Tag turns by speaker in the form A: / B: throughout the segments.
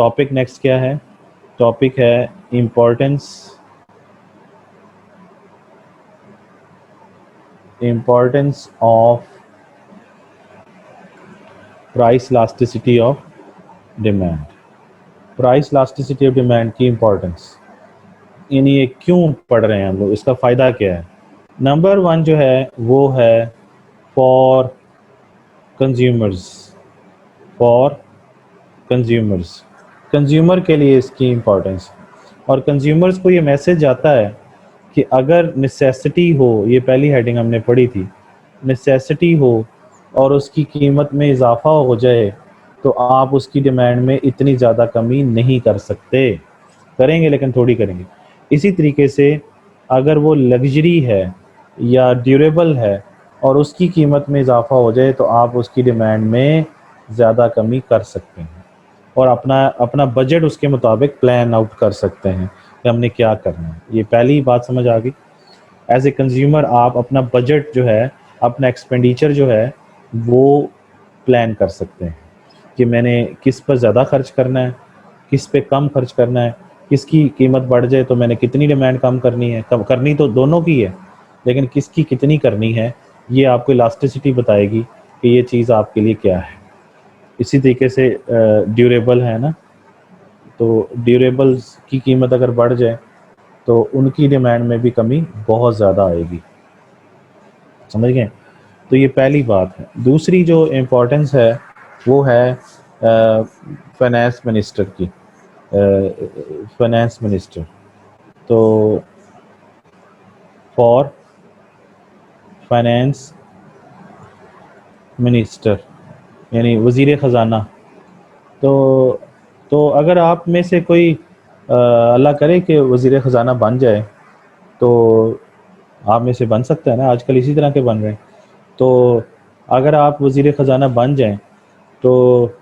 A: Topic next क्या है? Topic है importance of price elasticity of demand. Price elasticity of demand की importance, यानी ये क्यों पढ़ रहे हैं हम लोग, इसका फ़ायदा क्या है? नंबर 1 जो है वो है फॉर कंज्यूमर्स, कंज्यूमर के लिए इसकी इम्पोर्टेंस। और कंज्यूमर्स को ये मैसेज आता है कि अगर नेसेसिटी हो, ये पहली हेडिंग हमने पढ़ी थी, नेसेसिटी हो और उसकी कीमत में इजाफा हो जाए तो आप उसकी डिमांड में इतनी ज़्यादा कमी नहीं कर सकते, करेंगे लेकिन थोड़ी करेंगे। इसी तरीके से अगर वो लग्जरी है या ड्यूरेबल है और उसकी कीमत में इजाफा हो जाए तो आप उसकी डिमांड में ज़्यादा कमी कर सकते हैं और अपना बजट उसके मुताबिक प्लान आउट कर सकते हैं कि हमने क्या करना है। ये पहली बात समझ आ गई। एज ए कंज्यूमर आप अपना बजट जो है, अपना एक्सपेंडिचर जो है वो प्लान कर सकते हैं कि मैंने किस पर ज़्यादा खर्च करना है, किस पे कम खर्च करना है, किसकी कीमत बढ़ जाए तो मैंने कितनी डिमांड कम करनी है। कम करनी तो दोनों की है, लेकिन किसकी कितनी करनी है ये आपको इलास्टिसिटी बताएगी कि ये चीज़ आपके लिए क्या है। इसी तरीके से ड्यूरेबल है ना, तो ड्यूरेबल्स की कीमत अगर बढ़ जाए तो उनकी डिमांड में भी कमी बहुत ज़्यादा आएगी, समझ गए? तो ये पहली बात है। दूसरी जो इम्पोर्टेंस है वो है फाइनेंस मिनिस्टर की। फाइनेंस मिनिस्टर, तो फॉर फाइनेंस मिनिस्टर यानी वज़ीर ख़जाना। तो अगर आप में से कोई अल्लाह करे कि वज़ीर ख़जाना बन जाए, तो आप में से बन सकता है ना, आजकल इसी तरह के बन रहे हैं। तो अगर आप वज़ीर ख़जाना बन जाएं तो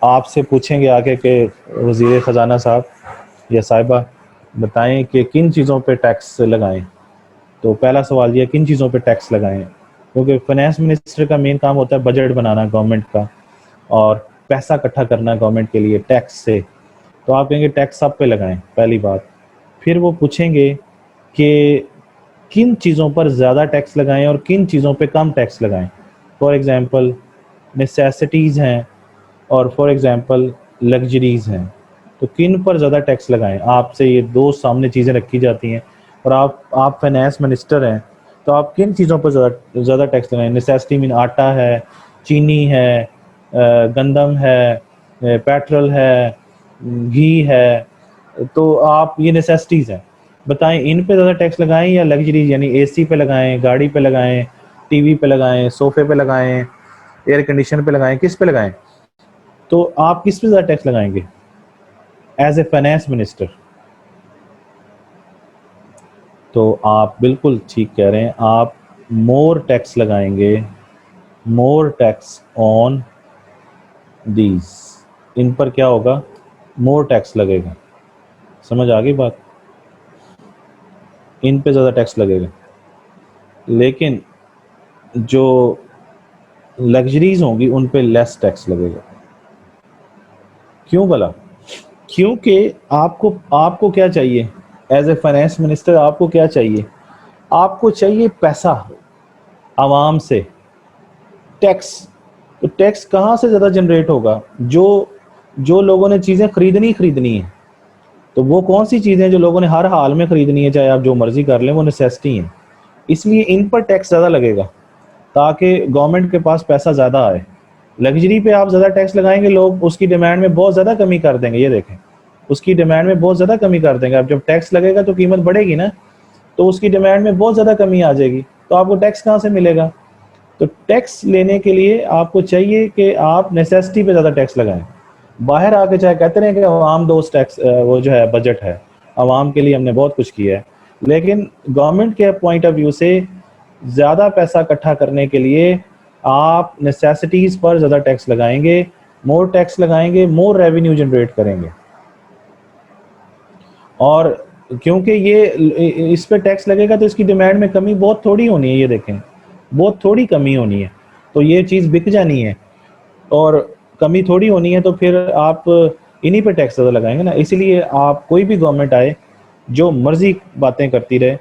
A: आपसे पूछेंगे आके कि वज़ीर ख़जाना साहब या साहिबा बताएं कि किन चीज़ों पे टैक्स लगाएं। तो पहला सवाल ये, किन चीज़ों पे टैक्स लगाएं? क्योंकि फाइनेंस मिनिस्टर का मेन काम होता है बजट बनाना गवर्नमेंट का और पैसा इकट्ठा करना गवर्नमेंट के लिए टैक्स से। तो आप कहेंगे टैक्स सब पे लगाएं, पहली बात। फिर वो पूछेंगे कि किन चीज़ों पर ज़्यादा टैक्स लगाएं और किन चीज़ों पे कम टैक्स लगाएं। फॉर एग्ज़ाम्पल नेसेसिटीज़ हैं और फॉर एग्ज़ाम्पल लग्जरीज़ हैं, तो किन पर ज़्यादा टैक्स लगाएं? आपसे ये दो सामने चीज़ें रखी जाती हैं और आप फाइनेंस मिनिस्टर हैं, तो आप किन चीज़ों पर ज़्यादा टैक्स लगाएं? नेसेसिटी मीन आटा है, चीनी है, गंदम है, पेट्रोल है, घी है, तो आप ये नेसेसिटीज़ हैं, बताएं इन पे ज़्यादा टैक्स लगाएं या लग्जरी यानी एसी पे लगाएं, गाड़ी पे लगाएं, टीवी पे लगाएं, सोफे पे लगाएं, एयर कंडीशन पे लगाएं, किस पे लगाएं? तो आप किस पे ज़्यादा टैक्स लगाएंगे एज ए फाइनेंस मिनिस्टर? तो आप बिल्कुल ठीक कह रहे हैं, आप मोर टैक्स लगाएंगे, मोर टैक्स ऑन दीज। इन पर क्या होगा? मोर टैक्स लगेगा। समझ आ गई बात? इन पे ज़्यादा टैक्स लगेगा, लेकिन जो लग्जरीज होंगी उन पे लेस टैक्स लगेगा। क्यों भला? क्योंकि आपको क्या चाहिए एज ए फाइनेंस मिनिस्टर? आपको क्या चाहिए? आपको चाहिए पैसा आवाम से, टैक्स। तो टैक्स कहाँ से ज़्यादा जनरेट होगा? जो लोगों ने चीज़ें खरीदनी है। तो वो कौन सी चीज़ें जो लोगों ने हर हाल में खरीदनी है, चाहे आप जो मर्जी कर लें, वो नेसेसिटी हैं। इसलिए इन पर टैक्स ज़्यादा लगेगा ताकि गवर्नमेंट के पास पैसा ज़्यादा आए। लग्जरी पे आप ज़्यादा टैक्स लगाएंगे, लोग उसकी डिमांड में बहुत ज़्यादा कमी कर देंगे। ये देखें, उसकी डिमांड में बहुत ज़्यादा कमी कर देंगे। अब जब टैक्स लगेगा तो कीमत बढ़ेगी ना, तो उसकी डिमांड में बहुत ज़्यादा कमी आ जाएगी, तो आपको टैक्स कहाँ से मिलेगा? तो टैक्स लेने के लिए आपको चाहिए कि आप नेसेसिटी पे ज़्यादा टैक्स लगाएं। बाहर आके चाहे कहते रहे कि आवाम दोस्त टैक्स, वो जो है बजट है, आवाम के लिए हमने बहुत कुछ किया है, लेकिन गवर्नमेंट के पॉइंट ऑफ व्यू से ज़्यादा पैसा इकट्ठा करने के लिए आप नेसेसिटीज़ पर ज़्यादा टैक्स लगाएंगे, मोर टैक्स लगाएंगे, मोर रेवेन्यू जनरेट करेंगे। और क्योंकि ये इस पे टैक्स लगेगा तो इसकी डिमांड में कमी बहुत थोड़ी होनी है। ये देखें, बहुत थोड़ी कमी होनी है, तो ये चीज़ बिक जानी है। और कमी थोड़ी होनी है, तो फिर आप इन्हीं पे टैक्स ज़्यादा लगाएंगे ना। इसीलिए आप कोई भी गवर्नमेंट आए जो मर्जी बातें करती रहे,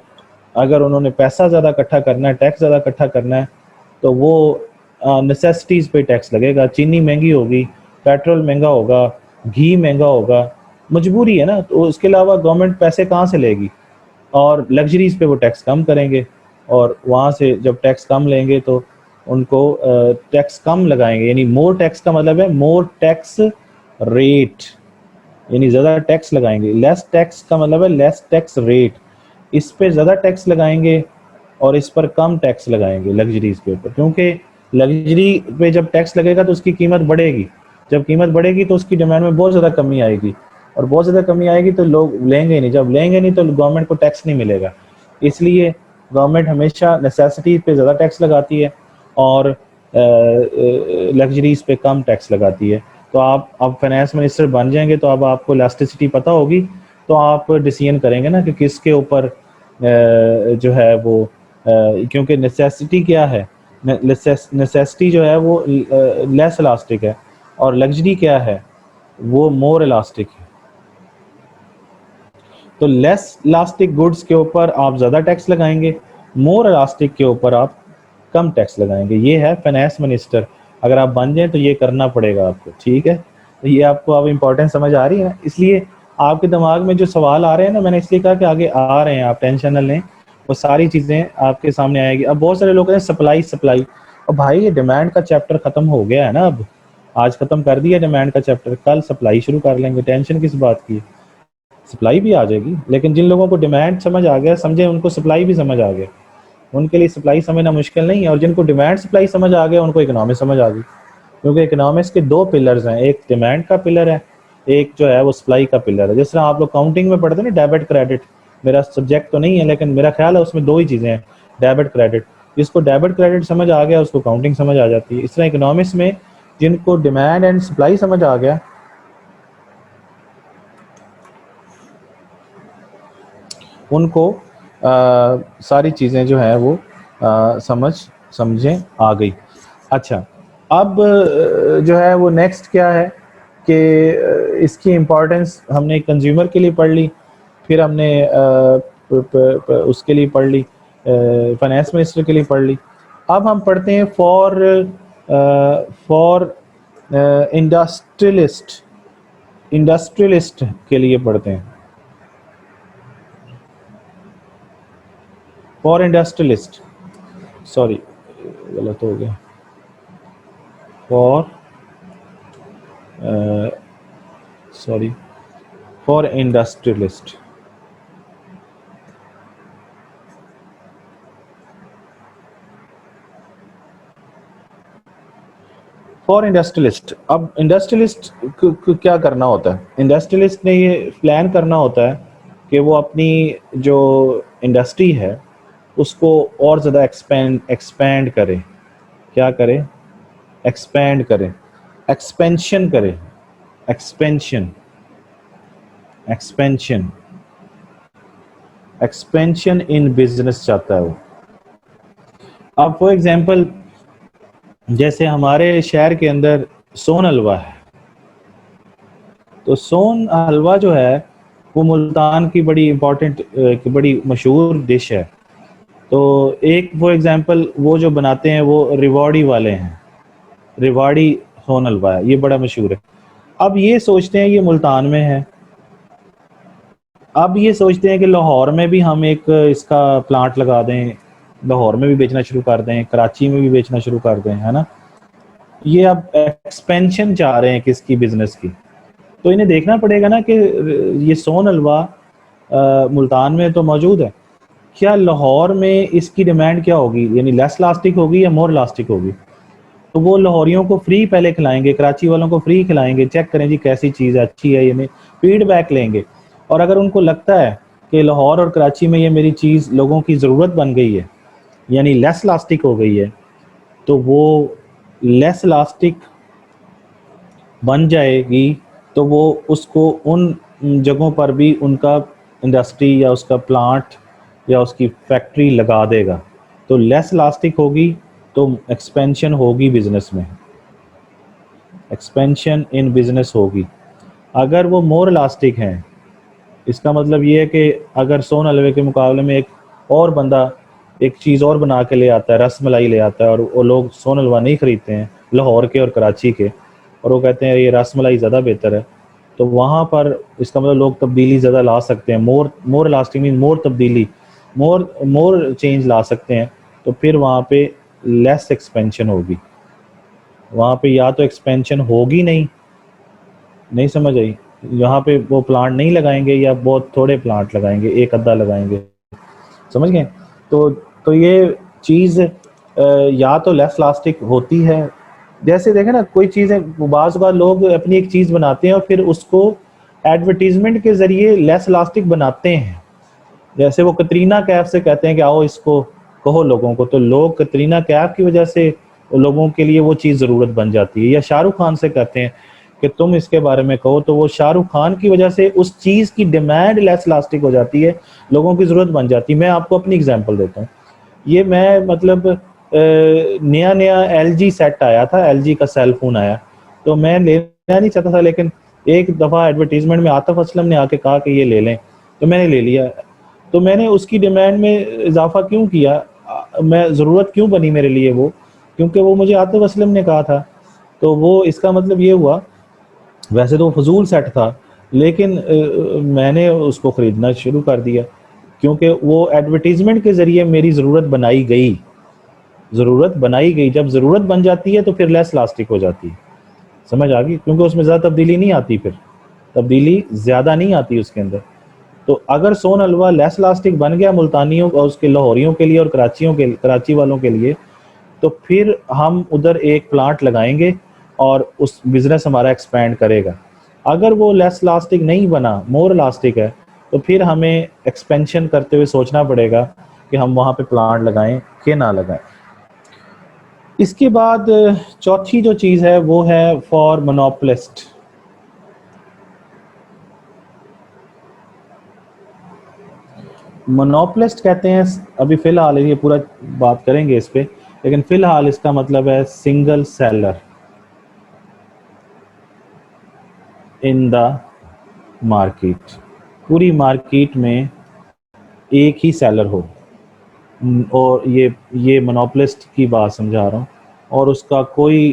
A: अगर उन्होंने पैसा ज़्यादा इकट्ठा करना है, टैक्स ज़्यादा इकट्ठा करना है, तो वो नेसेसिटीज़ पे टैक्स लगेगा। चीनी महंगी होगी, पेट्रोल महंगा होगा, घी महंगा होगा, मजबूरी है ना। तो उसके अलावा गवर्नमेंट पैसे कहाँ से लेगी? और लग्जरीज़ पे वो टैक्स कम करेंगे, और वहाँ से जब टैक्स कम लेंगे तो उनको टैक्स कम लगाएंगे। यानी मोर टैक्स का मतलब है मोर टैक्स रेट, यानी ज़्यादा टैक्स लगाएंगे। लेस टैक्स का मतलब है लेस टैक्स रेट। इस पे ज़्यादा टैक्स लगाएंगे और इस पर कम टैक्स लगाएंगे लग्जरीज़ के ऊपर, क्योंकि लग्जरी पे जब टैक्स लगेगा तो उसकी कीमत बढ़ेगी। जब कीमत बढ़ेगी तो उसकी डिमांड में बहुत ज़्यादा कमी आएगी, और बहुत ज़्यादा कमी आएगी तो लोग लेंगे ही नहीं। जब लेंगे नहीं तो गवर्नमेंट को टैक्स नहीं मिलेगा। इसलिए गवर्नमेंट हमेशा नेसेसिटी पे ज़्यादा टैक्स लगाती है और लग्जरीज़ पे कम टैक्स लगाती है। तो आप अब फाइनेंस मिनिस्टर बन जाएंगे तो अब आपको इलास्टिसिटी पता होगी, तो आप डिसीजन करेंगे ना कि किसके ऊपर जो है वो क्योंकि नेसेसिटी क्या है, नेसेसिटी जो है वो लेस इलास्टिक है, और लग्जरी क्या है, वो मोर इलास्टिक है। तो लेस इलास्टिक गुड्स के ऊपर आप ज़्यादा टैक्स लगाएंगे, मोर इलास्टिक के ऊपर आप कम टैक्स लगाएंगे। ये है फाइनेंस मिनिस्टर। अगर आप बन जाएं तो ये करना पड़ेगा आपको, ठीक है। तो ये आपको अब इम्पोर्टेंस समझ आ रही है ना। इसलिए आपके दिमाग में जो सवाल आ रहे हैं ना, मैंने इसलिए कहा कि आगे आ रहे हैं, आप टेंशन न लें, वो सारी चीज़ें आपके सामने आएगी। अब बहुत सारे लोग कहते हैं सप्लाई सप्लाई, और भाई ये डिमांड का चैप्टर ख़त्म हो गया है ना। अब आज ख़त्म कर दिया डिमांड का चैप्टर, कल सप्लाई शुरू कर लेंगे, टेंशन किस बात की। सप्लाई भी आ जाएगी, लेकिन जिन लोगों को डिमांड समझ आ गया, समझे, उनको सप्लाई भी समझ आ गया, उनके लिए सप्लाई समझना मुश्किल नहीं है। और जिनको डिमांड सप्लाई समझ आ गया उनको इकोनॉमिक्स समझ आ गई, क्योंकि इकोनॉमिक्स के दो पिलर्स हैं, एक डिमांड का पिलर है, एक जो है वो सप्लाई का पिलर है। जिस तरह आप लोग काउंटिंग में पढ़ते हैं ना, डेबिट क्रेडिट, मेरा सब्जेक्ट तो नहीं है लेकिन मेरा ख्याल है उसमें दो ही चीज़ें हैं, डेबिट क्रेडिट। जिसको डेबिट क्रेडिट समझ आ गया उसको काउंटिंग समझ आ जाती है। इस तरह इकोनॉमिक्स में जिनको डिमांड एंड सप्लाई समझ आ गया उनको सारी चीज़ें जो है वो समझें आ गई। अच्छा, अब जो है वो नेक्स्ट क्या है कि इसकी इम्पोर्टेंस हमने कंज्यूमर के लिए पढ़ ली, फिर हमने उसके लिए पढ़ ली, फाइनेंस मिनिस्टर के लिए पढ़ ली। अब हम पढ़ते हैं फॉर इंडस्ट्रियलिस्ट, इंडस्ट्रियलिस्ट के लिए पढ़ते हैं। फॉर इंडस्ट्रियलिस्ट, सॉरी गलत हो गया, for sorry for industrialist. For industrialist, अब इंडस्ट्रियलिस्ट क्या करना होता है? इंडस्ट्रियलिस्ट ने ये प्लान करना होता है कि वो अपनी जो इंडस्ट्री है उसको और ज़्यादा एक्सपेंड करे। क्या करे? एक्सपेंड करे, एक्सपेंशन करे, expansion, expansion, expansion in business चाहता है वो। अब फॉर एग्जांपल जैसे हमारे शहर के अंदर सोन हलवा है, तो सोन हलवा जो है वो मुल्तान की बड़ी इम्पोर्टेंट बड़ी मशहूर डिश है। तो एक फॉर एग्जांपल वो जो बनाते हैं वो रिवाड़ी वाले हैं, रिवाड़ी सोन हलवा है, ये बड़ा मशहूर है। अब ये सोचते हैं ये मुल्तान में है, अब ये सोचते हैं कि लाहौर में भी हम एक इसका प्लांट लगा दें, लाहौर में भी बेचना शुरू कर दें, कराची में भी बेचना शुरू कर दें, है ना। ये अब एक्सपेंशन चाह रहे हैं किसकी? बिजनेस की। तो इन्हें देखना पड़ेगा ना कि ये सोन हलवा मुल्तान में तो मौजूद है, क्या लाहौर में इसकी डिमांड क्या होगी, यानी लेस इलास्टिक होगी या मोर इलास्टिक होगी। तो वो लाहौरियों को फ्री पहले खिलाएंगे, कराची वालों को फ्री खिलाएंगे, चेक करें जी कैसी चीज़ है, अच्छी है या नहीं, फीडबैक लेंगे। और अगर उनको लगता है कि लाहौर और कराची में ये मेरी चीज़ लोगों की ज़रूरत बन गई है, यानी लेस इलास्टिक हो गई है, तो वो लेस इलास्टिक बन जाएगी, तो वो उसको उन जगहों पर भी उनका इंडस्ट्री या उसका प्लांट या उसकी फैक्ट्री लगा देगा। तो लेस इलास्टिक होगी तो एक्सपेंशन होगी बिजनेस में, एक्सपेंशन इन बिजनेस होगी। अगर वो मोर इलास्टिक हैं, इसका मतलब ये है कि अगर सोन हलवे के मुकाबले में एक और बंदा एक चीज़ और बना के ले आता है, रस मलाई ले आता है, और वो लोग सोन हलवा नहीं खरीदते हैं लाहौर के और कराची के, और वो कहते हैं ये रस मलाई ज़्यादा बेहतर है, तो वहाँ पर इसका मतलब लोग तब्दीली ज़्यादा ला सकते हैं। मोर मोर लास्टिंग मीन मोर तब्दीली, मोर मोर चेंज ला सकते हैं। तो फिर वहाँ पे लेस एक्सपेंशन होगी, वहाँ पे या तो एक्सपेंशन होगी नहीं, नहीं समझ आई, यहाँ पे वो प्लांट नहीं लगाएंगे या बहुत थोड़े प्लांट लगाएंगे, एक अद्धा लगाएंगे, समझ गए। तो ये चीज़ या तो लेस प्लास्टिक होती है। जैसे देखें ना, कोई चीज़ें बाज़ बार लोग अपनी एक चीज़ बनाते हैं और फिर उसको एडवर्टीजमेंट के ज़रिए लेस प्लास्टिक बनाते हैं। जैसे वो कतरीना कैफ से कहते हैं कि आओ इसको कहो लोगों को, तो लोग कतरीना कैफ की वजह से लोगों के लिए वो चीज़ ज़रूरत बन जाती है। या शाहरुख खान से कहते हैं कि तुम इसके बारे में कहो, तो वो शाहरुख खान की वजह से उस चीज़ की डिमांड लेस इलास्टिक हो जाती है, लोगों की ज़रूरत बन जाती है। मैं आपको अपनी एग्जांपल देता हूँ। ये मैं मतलब नया नया एलजी सेट आया था, एलजी का सेल फोन आया, तो मैं लेना नहीं चाहता था, लेकिन एक दफ़ा एडवर्टीजमेंट में आतिफ असलम ने आके कहा कि ये ले लें, तो मैंने ले लिया। तो मैंने उसकी डिमांड में इजाफा क्यों किया, मैं ज़रूरत क्यों बनी मेरे लिए वो, क्योंकि वो मुझे आतिफ असलम ने कहा था। तो वो इसका मतलब ये हुआ, वैसे तो वो फजूल सेट था, लेकिन मैंने उसको ख़रीदना शुरू कर दिया क्योंकि वो एडवर्टीजमेंट के ज़रिए मेरी ज़रूरत बनाई गई। ज़रूरत बनाई गई, जब ज़रूरत बन जाती है तो फिर लेस इलास्टिक हो जाती है, समझ आ गई, क्योंकि उसमें ज़्यादा तब्दीली नहीं आती, फिर तब्दीली ज़्यादा नहीं आती उसके अंदर। तो अगर सोन हलवा लेस इलास्टिक बन गया मुल्तानियों और उसके लाहौरियों के लिए और कराची वालों के लिए, तो फिर हम उधर एक प्लांट लगाएंगे और उस बिज़नेस हमारा एक्सपैंड करेगा। अगर वो लेस इलास्टिक नहीं बना, मोर इलास्टिक है, तो फिर हमें एक्सपेंशन करते हुए सोचना पड़ेगा कि हम वहाँ पे प्लांट लगाएं कि ना लगाएं। इसके बाद चौथी जो चीज़ है वो है फॉर मोनोपोलिस्ट। मोनोपोलिस्ट कहते हैं, अभी फ़िलहाल ये पूरा बात करेंगे इस पे, लेकिन फ़िलहाल इसका मतलब है single seller in the market. पूरी मार्केट में एक ही सेलर हो, और ये मोनोपोलिस्ट की बात समझा रहा हूँ, और उसका कोई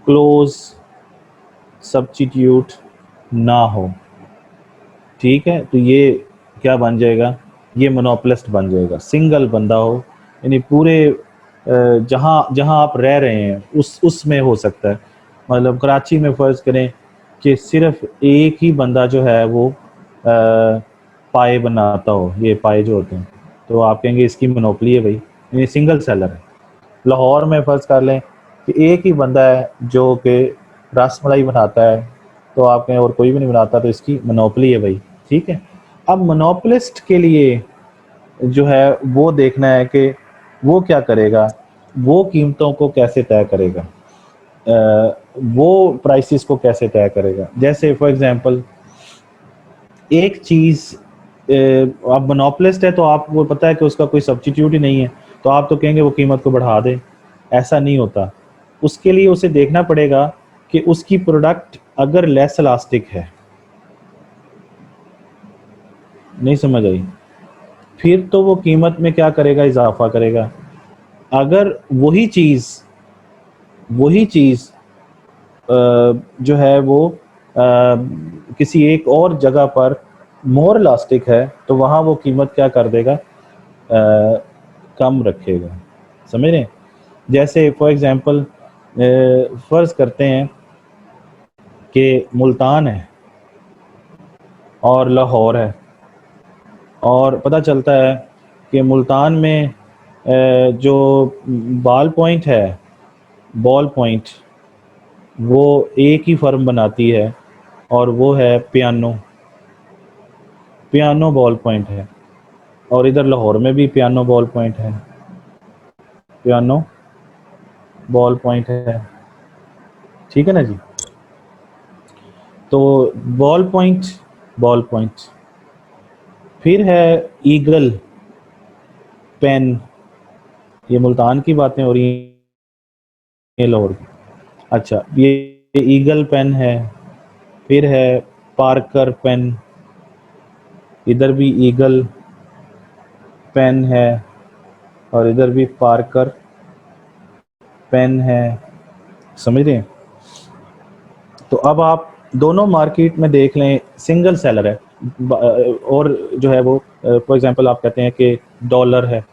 A: क्लोज सब्स्टिट्यूट ना हो, ठीक है। तो ये क्या बन जाएगा, ये मोनोपोलिस्ट बन जाएगा। सिंगल बंदा हो, यानी पूरे जहाँ जहाँ आप रह रहे हैं उसमें हो सकता है। मतलब कराची में फ़र्ज़ करें कि सिर्फ एक ही बंदा जो है वो पाए बनाता हो, ये पाए जो होते हैं, तो आप कहेंगे इसकी मोनोपोली है भाई, यानी सिंगल सेलर है। लाहौर में फ़र्ज़ कर लें कि एक ही बंदा है जो कि रस मलाई बनाता है, तो आप कहें और कोई भी नहीं बनाता, तो इसकी मोनोपोली है भाई, ठीक है। अब मोनोपोलिस्ट के लिए जो है वो देखना है कि वो क्या करेगा, वो कीमतों को कैसे तय करेगा, वो प्राइसेस को कैसे तय करेगा। जैसे फॉर एग्जांपल एक चीज़, अब मोनोपोलिस्ट है तो आपको पता है कि उसका कोई सब्स्टिट्यूट ही नहीं है, तो आप तो कहेंगे वो कीमत को बढ़ा दे, ऐसा नहीं होता। उसके लिए उसे देखना पड़ेगा कि उसकी प्रोडक्ट अगर लेस इलास्टिक है, नहीं समझ आई, फिर तो वो कीमत में क्या करेगा, इजाफा करेगा। अगर वही चीज़ जो है वो किसी एक और जगह पर मोर इलास्टिक है, तो वहाँ वो कीमत क्या कर देगा, कम रखेगा, समझ रहे हैं। जैसे फॉर एग्जांपल फ़र्ज़ करते हैं कि मुल्तान है और लाहौर है, और पता चलता है कि मुल्तान में जो बॉल पॉइंट वो एक ही फर्म बनाती है, और वो है पियानो बॉल पॉइंट है, और इधर लाहौर में भी पियानो बॉल पॉइंट है, ठीक है ना जी। तो बॉल पॉइंट फिर है ईगल पेन, ये मुल्तान की बातें हो रही हैं लाहौर की। अच्छा, ये ईगल पेन है, फिर है पार्कर पेन, इधर भी ईगल पेन है और इधर भी पार्कर पेन है, समझ रहे हैं। तो अब आप दोनों मार्केट में देख लें, सिंगल सेलर है, और जो है वो फॉर एग्जांपल आप कहते हैं कि डॉलर है,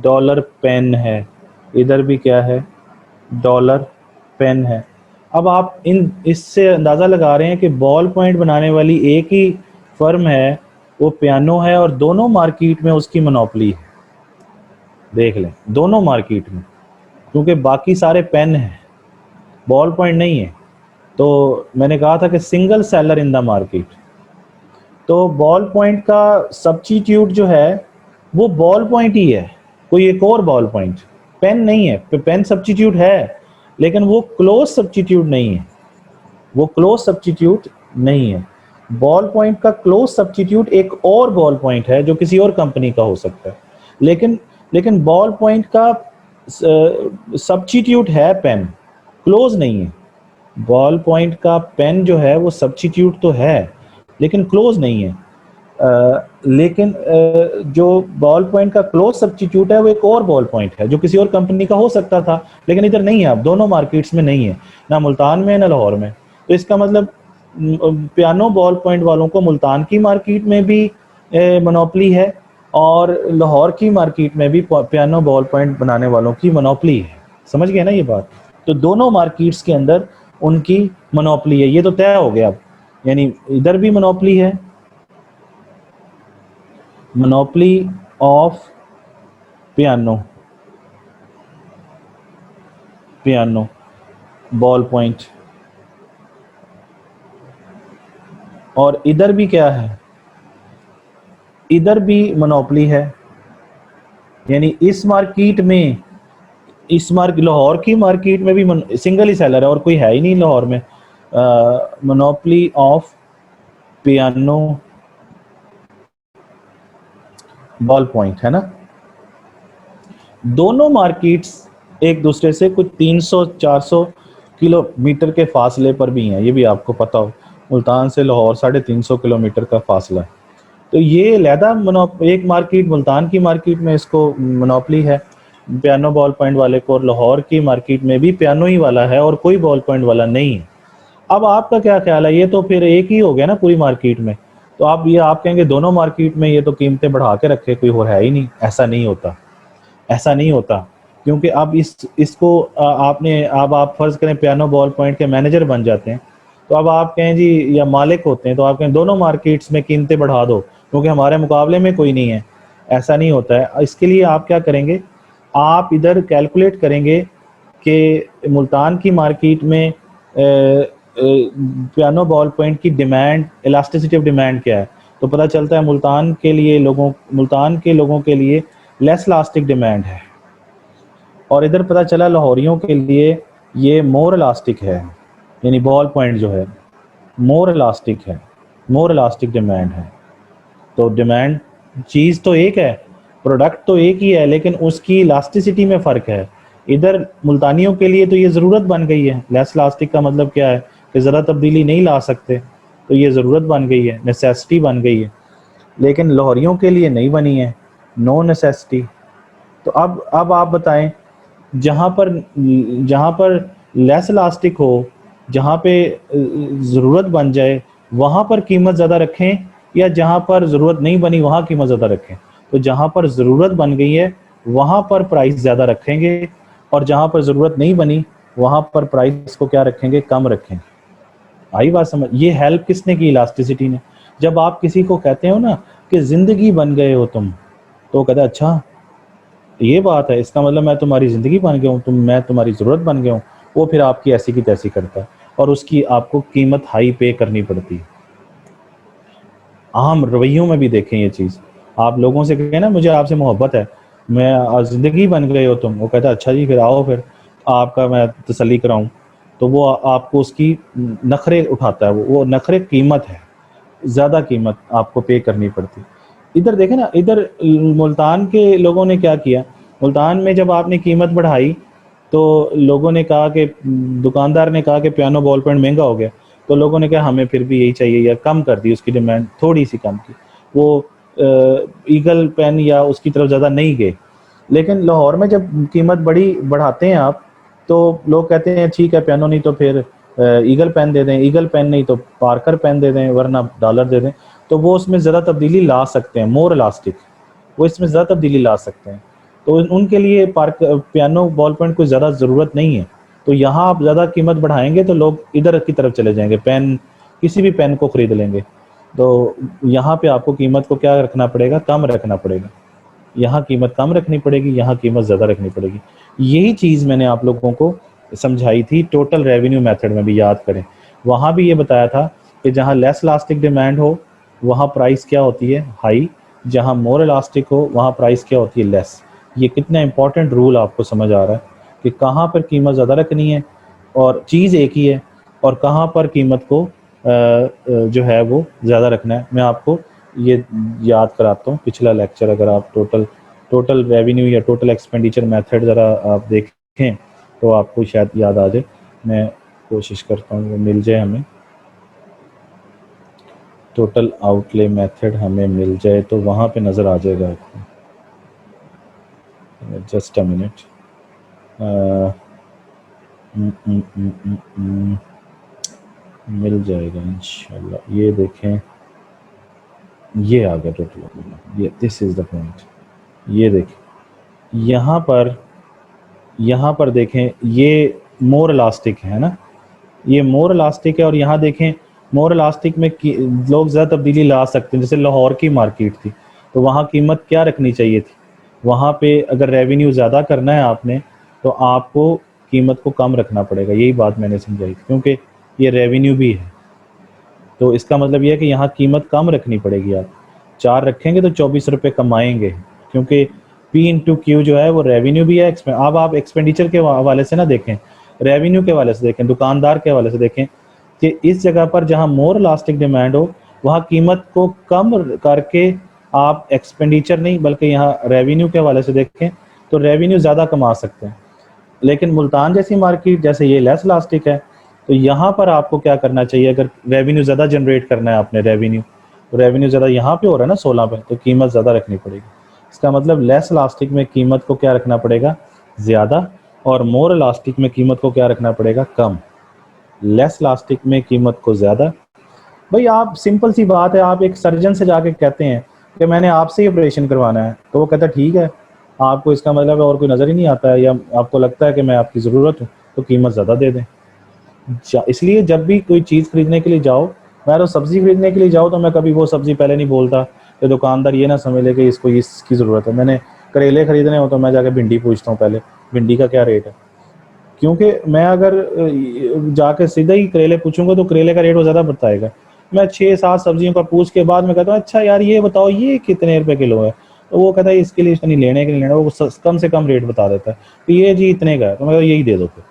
A: डॉलर पेन है, इधर भी क्या है, डॉलर पेन है। अब आप इन इससे अंदाज़ा लगा रहे हैं कि बॉल पॉइंट बनाने वाली एक ही फर्म है, वो पियानो है, और दोनों मार्केट में उसकी मोनोपोली है। देख लें दोनों मार्केट में, क्योंकि बाकी सारे पेन हैं, बॉल पॉइंट नहीं है। तो मैंने कहा था कि single seller in the market. तो बॉल पॉइंट का सब्स्टिट्यूट जो है वो बॉल पॉइंट ही है, कोई एक और बॉल पॉइंट, पेन नहीं है। पेन सब्स्टिट्यूट है, लेकिन वो क्लोज सब्स्टिट्यूट नहीं है, वो क्लोज सब्स्टिट्यूट नहीं है। बॉल पॉइंट का क्लोज सब्स्टिट्यूट एक और बॉल पॉइंट है जो किसी और कंपनी का हो सकता है, लेकिन बॉल पॉइंट का सब्स्टिट्यूट है पेन, क्लोज नहीं है। बॉल पॉइंट का पेन जो है वो सब्स्टिट्यूट तो है, लेकिन क्लोज नहीं है। लेकिन जो बॉल पॉइंट का क्लोज सब्स्टिट्यूट है वो एक और बॉल पॉइंट है जो किसी और कंपनी का हो सकता था, लेकिन इधर नहीं है। अब दोनों मार्केट्स में नहीं है, ना मुल्तान में ना लाहौर में। तो इसका मतलब पियानो बॉल पॉइंट वालों को मुल्तान की मार्केट में भी मोनोपोली है, और लाहौर की मार्केट में भी पियानो बॉल पॉइंट बनाने वालों की मोनोपोली है। समझ गए ना ये बात। तो दोनों मार्केट्स के अंदर उनकी मोनोपोली है, ये तो तय हो गया। अब यानी इधर भी मोनोपोली है, monopoly of piano, piano ball point, और इधर भी क्या है, इधर भी मोनोपोली है। यानी इस मार्केट में, लाहौर की मार्केट में भी सिंगल ही सेलर है और कोई है ही नहीं लाहौर में। Monopoly of piano ball point है ना। दोनों मार्केट्स एक दूसरे से कुछ 300-400 किलोमीटर के फासले पर भी हैं, ये भी आपको पता हो। मुल्तान से लाहौर 350 किलोमीटर का फासला है। तो ये लहदा एक मार्केट मुल्तान की मार्केट में इसको मोनोपोली है पियानो बॉल पॉइंट वाले को, और लाहौर की मार्केट में भी पियानो ही वाला है और कोई बॉल पॉइंट वाला नहीं है। अब आपका क्या ख्याल है, ये तो फिर एक ही हो गया ना पूरी मार्केट में। तो आप कहेंगे दोनों मार्केट में ये तो कीमतें बढ़ा के रखे, कोई और है ही नहीं। ऐसा नहीं होता, ऐसा नहीं होता। क्योंकि अब इसको आपने, अब आप फर्ज करें पियानो बॉल पॉइंट के मैनेजर बन जाते हैं, तो अब आप कहें जी, या मालिक होते हैं, तो आप कहें दोनों मार्केट्स में कीमतें बढ़ा दो क्योंकि हमारे मुकाबले में कोई नहीं है। ऐसा नहीं होता है। इसके लिए आप क्या करेंगे, आप इधर कैलकुलेट करेंगे कि मुल्तान की मार्केट में पियानो बॉल पॉइंट की डिमांड, इलास्टिसिटी ऑफ डिमांड क्या है। तो पता चलता है मुल्तान के लोगों के लिए लेस इलास्टिक डिमांड है, और इधर पता चला लाहौरियों के लिए ये मोर इलास्टिक है। यानी बॉल पॉइंट जो है मोर इलास्टिक है, मोर इलास्टिक डिमांड है। तो डिमांड, चीज़ तो एक है, प्रोडक्ट तो एक ही है, लेकिन उसकी इलास्टिसिटी में फ़र्क है। इधर मुल्तानियों के लिए तो ये ज़रूरत बन गई है। लेस इलास्टिक का मतलब क्या है कि ज़रा तब्दीली नहीं ला सकते, तो ये ज़रूरत बन गई है, नेसेसिटी बन गई है। लेकिन लाहौरियों के लिए नहीं बनी है, नो नेसेसिटी। तो अब आप बताएं, जहाँ पर लेस इलास्टिक हो, जहाँ पे ज़रूरत बन जाए, वहाँ पर कीमत ज़्यादा रखें, या जहाँ पर ज़रूरत नहीं बनी वहाँ कीमत ज़्यादा रखें। तो जहाँ पर ज़रूरत बन गई है वहाँ पर प्राइस ज़्यादा रखेंगे, और जहाँ पर ज़रूरत नहीं बनी वहाँ पर प्राइस को क्या रखेंगे, कम रखेंगे। आई बात समझ। ये हेल्प किसने की, इलास्टिसिटी ने। जब आप किसी को कहते हो ना कि ज़िंदगी बन गए हो तुम, तो कहता है अच्छा ये बात है, इसका मतलब मैं तुम्हारी ज़िंदगी बन गया हूँ, मैं तुम्हारी ज़रूरत बन गया हूँ। वो फिर आपकी ऐसी की तैसी करता है, और उसकी आपको कीमत हाई पे करनी पड़ती है। आम रवैयों में भी देखें ये चीज़। आप लोगों से कहें ना मुझे आपसे मोहब्बत है, मैं ज़िंदगी बन गए हो तुम, वो कहता है अच्छा जी फिर आओ, फिर आपका मैं तसल्ली कराऊँ। तो वो आपको उसकी नखरे उठाता है, वो नखरे कीमत है, ज़्यादा कीमत आपको पे करनी पड़ती। इधर देखें ना, इधर मुल्तान के लोगों ने क्या किया, मुल्तान में जब आपने कीमत बढ़ाई तो लोगों ने कहा कि दुकानदार ने कहा कि पियानो बॉल पेन महंगा हो गया, तो लोगों ने कहा हमें फिर भी यही चाहिए यार, कम कर दी उसकी डिमांड, थोड़ी सी कम की। वो ईगल पेन या उसकी तरफ ज़्यादा नहीं गए। लेकिन लाहौर में जब कीमत बड़ी बढ़ाते हैं आप, तो लोग कहते हैं ठीक है पियानो नहीं तो फिर ईगल पेन दे दें, ईगल पेन नहीं तो पार्कर पेन दे दें, वरना डॉलर दे दें। तो वो उसमें ज़्यादा तब्दीली ला सकते हैं, मोर इलास्टिक, वो इसमें ज़्यादा तब्दीली ला सकते हैं। तो उनके लिए पार्क पियानो बॉल पेन कोई ज़्यादा ज़रूरत नहीं है। तो यहाँ आप ज़्यादा कीमत बढ़ाएंगे तो लोग इधर की तरफ चले जाएंगे, पेन, किसी भी पेन को ख़रीद लेंगे। तो यहाँ पे आपको कीमत को क्या रखना पड़ेगा, कम रखना पड़ेगा। यहाँ कीमत कम रखनी पड़ेगी, यहाँ कीमत ज़्यादा रखनी पड़ेगी। यही चीज़ मैंने आप लोगों को समझाई थी टोटल रेवेन्यू मेथड में भी, याद करें। वहाँ भी ये बताया था कि जहाँ लेस इलास्टिक डिमांड हो वहाँ प्राइस क्या होती है, हाई। जहाँ मोर इलास्टिक हो वहाँ प्राइस क्या होती है, लेस। ये कितना इंपॉर्टेंट रूल आपको समझ आ रहा है कि कहाँ पर कीमत ज़्यादा रखनी है और चीज़ एक ही है, और कहाँ पर कीमत को जो है वो ज़्यादा रखना है। मैं आपको ये याद कराता हूँ पिछला लेक्चर, अगर आप टोटल रेवेन्यू या टोटल एक्सपेंडिचर मेथड ज़रा आप देखें तो आपको शायद याद आ जाए। मैं कोशिश करता हूँ वो मिल जाए हमें, टोटल आउटले मेथड हमें मिल जाए तो वहाँ पे नज़र आ जाएगा आपको। Just a minute. मिल जाएगा इंशाल्लाह। ये देखें, ये आ गया टोटल, ये दिस इज़ द पॉइंट। ये देखें यहाँ पर देखें, ये मोर इलास्टिक है ना, ये मोर इलास्टिक है। और यहाँ देखें मोर इलास्टिक में लोग ज़्यादा तब्दीली ला सकते हैं। जैसे लाहौर की मार्केट थी तो वहाँ कीमत क्या रखनी चाहिए थी, वहाँ पे अगर रेवेन्यू ज़्यादा करना है आपने तो आपको कीमत को कम रखना पड़ेगा। यही बात मैंने समझाई, क्योंकि ये रेवेन्यू भी है। तो इसका मतलब ये है कि यहाँ कीमत कम रखनी पड़ेगी। आप 4 रखेंगे तो 24 रुपये कमाएंगे, क्योंकि पी इंटू क्यू जो है वो रेवेन्यू भी है। अब आप एक्सपेंडिचर के हवाले से ना देखें, रेवेन्यू के हवाले से देखें, दुकानदार के हवाले से देखें कि इस जगह पर जहाँ मोर इलास्टिक डिमांड हो वहाँ कीमत को कम करके आप एक्सपेंडिचर नहीं बल्कि यहाँ रेवेन्यू के हवाले से देखें तो रेवेन्यू ज़्यादा कमा सकते हैं। लेकिन मुल्तान जैसी मार्केट, जैसे ये लेस इलास्टिक है, तो यहाँ पर आपको क्या करना चाहिए, अगर रेवेन्यू ज़्यादा जनरेट करना है आपने, रेवेन्यू ज़्यादा यहाँ पे हो रहा है ना 16 पे, तो कीमत ज़्यादा रखनी पड़ेगी। इसका मतलब लेस इलास्टिक में कीमत को क्या रखना पड़ेगा, ज़्यादा, और मोर इलास्टिक में कीमत को क्या रखना पड़ेगा, कम। लेस इलास्टिक में कीमत को ज़्यादा। भाई आप, सिंपल सी बात है, आप एक सर्जन से जाके कहते हैं कि मैंने आपसे ही ऑपरेशन करवाना है, तो वो कहता है ठीक है, आपको इसका मतलब है और कोई नज़र ही नहीं आता है, या आपको लगता है कि मैं आपकी ज़रूरत हूँ, तो कीमत ज़्यादा दे दें। इसलिए जब भी कोई चीज़ खरीदने के लिए जाओ, मैं तो सब्ज़ी खरीदने के लिए जाऊँ तो मैं कभी वो सब्ज़ी पहले नहीं बोलता कि दुकानदार ये ना समझ ले कि इसको इसकी ज़रूरत है। मैंने करेले खरीदने हो तो मैं जाके भिंडी पूछता हूँ पहले, भिंडी का क्या रेट है, क्योंकि मैं अगर जाके सीधा ही करेले पूछूंगा तो करेले का रेट वो ज़्यादा बताएगा। मैं 6-7 सब्जियों का पूछ के बाद में कहता हूँ अच्छा यार ये बताओ ये कितने रुपए किलो है, तो वो कहता है इसके लिए इसका नहीं लेने के लिए लेना, वो कम से कम रेट बता देता है, तो ये जी इतने का है, तो मैं यही दे दो फिर।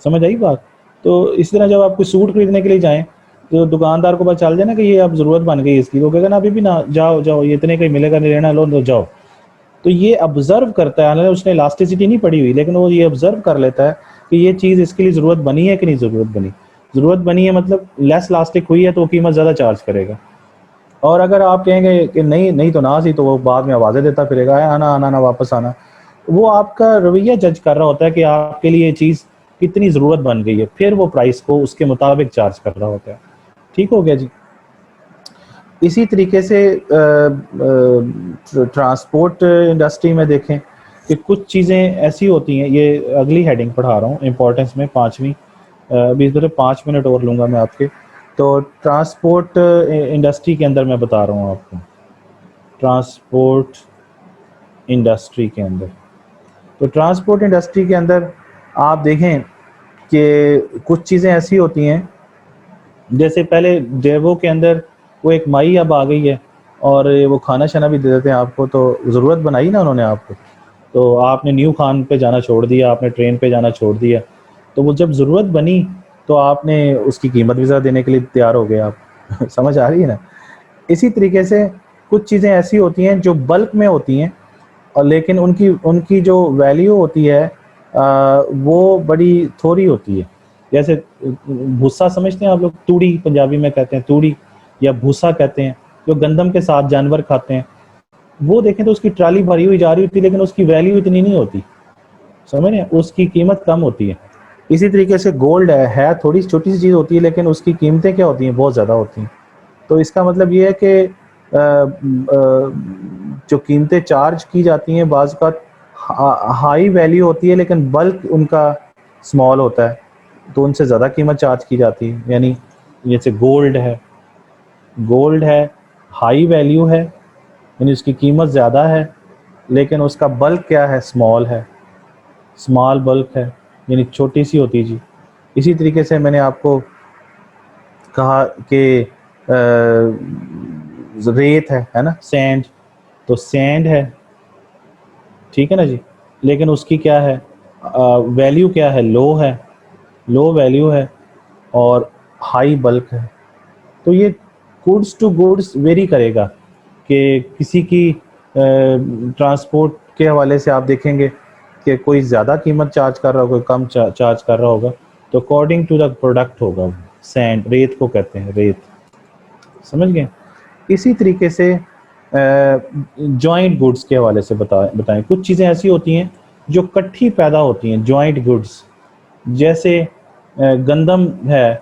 A: समझ आई बात। तो इस तरह जब आप कोई सूट खरीदने के लिए जाएं तो दुकानदार को पता चल जाए ना कि ये अब ज़रूरत बन गई इसकी, वो कहेगा ना अभी भी ना, जाओ जाओ ये इतने का ही मिलेगा, नहीं लेना लो तो जाओ। तो ये ऑब्जर्व करता है, हालांकि उसने इलास्टिसिटी नहीं पड़ी हुई, लेकिन वो ये ऑब्जर्व कर लेता है कि ये चीज़ इसके लिए ज़रूरत बनी है कि नहीं ज़रूरत बनी। ज़रूरत बनी है मतलब लेस इलास्टिक हुई है तो वो कीमत ज़्यादा चार्ज करेगा। और अगर आप कहेंगे कि नहीं नहीं तो ना सी, तो वो बाद में आवाज़ें देता फिरेगा, आना आना ना वापस आना। वो आपका रवैया जज कर रहा होता है कि आपके लिए ये चीज़ कितनी ज़रूरत बन गई है, फिर वो प्राइस को उसके मुताबिक चार्ज कर रहा होता है। ठीक हो गया जी। इसी तरीके से ट्रांसपोर्ट इंडस्ट्री में देखें कि कुछ चीज़ें ऐसी होती हैं, ये अगली हेडिंग पढ़ा रहा हूँ इंपॉर्टेंस में, 5वीं। अभी इधर 5 मिनट और लूँगा मैं आपके। तो ट्रांसपोर्ट इंडस्ट्री के अंदर मैं बता रहा हूँ आपको, ट्रांसपोर्ट इंडस्ट्री के अंदर, तो ट्रांसपोर्ट इंडस्ट्री के अंदर आप देखें कि कुछ चीज़ें ऐसी होती हैं, जैसे पहले डेवो के अंदर वो एक माई अब आ गई है और वो खाना शाना भी दे देते हैं आपको, तो ज़रूरत बनाई ना उन्होंने आपको, तो आपने न्यू खान पे जाना छोड़ दिया, आपने ट्रेन पे जाना छोड़ दिया, तो वो जब ज़रूरत बनी तो आपने उसकी कीमत भी ज़्यादा देने के लिए तैयार हो गए आप। समझ आ रही है ना। इसी तरीके से कुछ चीज़ें ऐसी होती हैं जो बल्क में होती हैं, और लेकिन उनकी उनकी जो वैल्यू होती है वो बड़ी थोड़ी होती है। जैसे भूसा समझते हैं आप लोग, तूड़ी पंजाबी में कहते हैं, तूड़ी या भूसा कहते हैं, जो गंदम के साथ जानवर खाते हैं। वो देखें तो उसकी ट्राली भरी हुई जा रही होती है, लेकिन उसकी वैल्यू इतनी नहीं होती, समझ रहे हैं, उसकी कीमत कम होती है। इसी तरीके से गोल्ड है थोड़ी छोटी सी चीज़ होती है, लेकिन उसकी कीमतें क्या होती हैं, बहुत ज़्यादा होती हैं। तो इसका मतलब ये है कि जो कीमतें चार्ज की जाती हैं बाज़ का हाई वैल्यू होती है, लेकिन बल्क उनका स्मॉल होता है, तो उनसे ज़्यादा कीमत चार्ज की जाती है। यानी जैसे गोल्ड है, हाई वैल्यू है, यानी उसकी कीमत ज़्यादा है, लेकिन उसका बल्क क्या है, स्मॉल है, स्मॉल बल्क है, यानी छोटी सी होती है जी। इसी तरीके से मैंने आपको कहा कि रेत है ना, सैंड, तो सैंड है, ठीक है ना जी, लेकिन उसकी क्या है, वैल्यू क्या है, लो वैल्यू है और हाई बल्क है। तो ये गुड्स टू गुड्स वेरी करेगा कि किसी की ट्रांसपोर्ट के हवाले से आप देखेंगे कि कोई ज़्यादा कीमत चार्ज कर रहा होगा, कोई कम चार्ज कर रहा होगा, तो अकॉर्डिंग टू द प्रोडक्ट होगा। सैंड, रेत को कहते हैं, रेत, समझ गए। इसी तरीके से जॉइंट गुड्स के हवाले से बताएं कुछ चीज़ें ऐसी होती हैं जो इकट्ठी पैदा होती हैं, जॉइंट गुड्स। जैसे गंदम है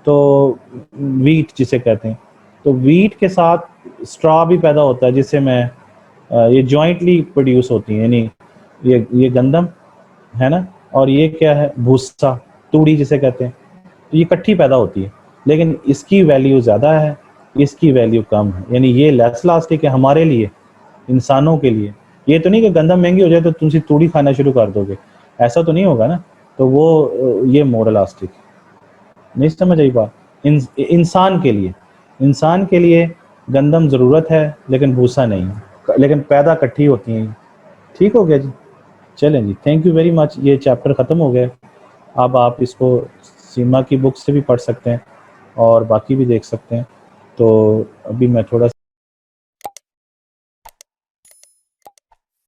A: तो वीट जिसे कहते हैं, तो वीट के साथ स्ट्रॉ भी पैदा होता है, जिससे मैं ये जॉइंटली प्रोड्यूस होती हैं, यानी ये गंदम है ना, और ये क्या है, भूसा, तूड़ी जिसे कहते हैं, तो ये इकट्ठी पैदा होती है, लेकिन इसकी वैल्यू ज़्यादा है, इसकी वैल्यू कम है, यानी ये लेस इलास्टिक है हमारे लिए, इंसानों के लिए। ये तो नहीं कि गंदम महंगी हो जाए तो तुम तूड़ी खाना शुरू कर दोगे, ऐसा तो नहीं होगा ना। तो वो ये मोर इलास्टिक, नहीं समझ आई बात। इंसान के लिए गंदम ज़रूरत है, लेकिन भूसा नहीं, लेकिन पैदा इकट्ठी होती हैं। ठीक हो गया जी, चलें जी, थैंक यू वेरी मच। ये चैप्टर ख़त्म हो गया। अब आप इसको सीमा की बुक से भी पढ़ सकते हैं और बाकी भी देख सकते हैं। तो अभी मैं थोड़ा